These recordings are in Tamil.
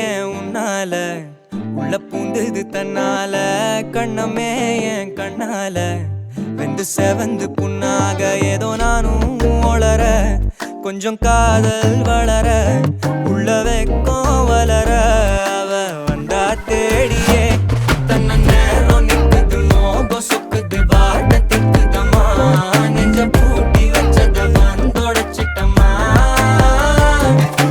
ஏன் உன்னால உள்ள பூந்தது தன்னால கண்ணமே என் கண்ணால வெந்து செவந்து புண்ணாக ஏதோ நானும் ஒளர கொஞ்சம் காதல் வளர உள்ள வெக்கம் வளர அவ வந்தா தேடியே தன்ன நேரம் நிக்குது மோகம் சொக்குது வாட்ட திக்குதம்மா நெஞ்ச பூட்டி வச்சத வந்தொடச்சிட்டம்மா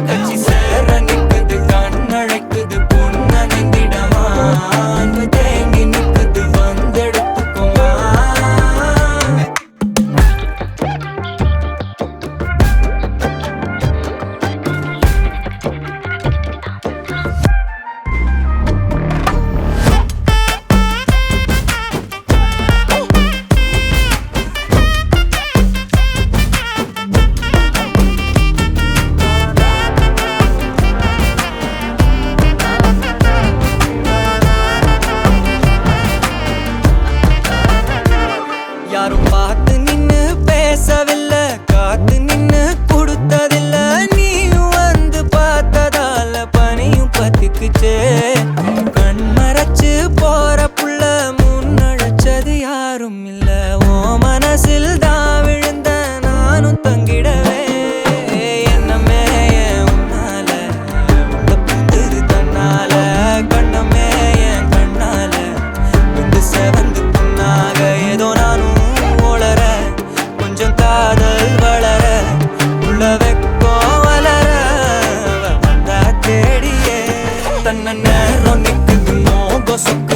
கட்சி சேர நிக்குது கண்ணழைக்குது பொண்ண நெந்திடமா அன்பு தேங்கி நிக்குது வந்தெடுத்துக்குமா யாரும் பார்த்து நின்னு பேசவில்லை காத்து நின்னு கொடுத்ததில்ல நீயும் வந்து பார்த்ததால பனியும் பத்திக்குச்சே கண் மறைச்சு போற புள்ள முன்னழைச்சது யாரும் இல்ல ஓ மனசில் தான் விழுந்த நானும் தங்கிடவே என்னமே என் உன்னால உள்ள புந்தது தன்னால கண்ணமே என் கண்ணால வந்து செவந்து புண்ணாக ஏதோ நானும் ஒளர கொஞ்சம் காதல் வளர உள்ள வெக்கம் வளர வந்தா தேடியே தன்ன நேரம் நிக்குது மோகம் சொக்க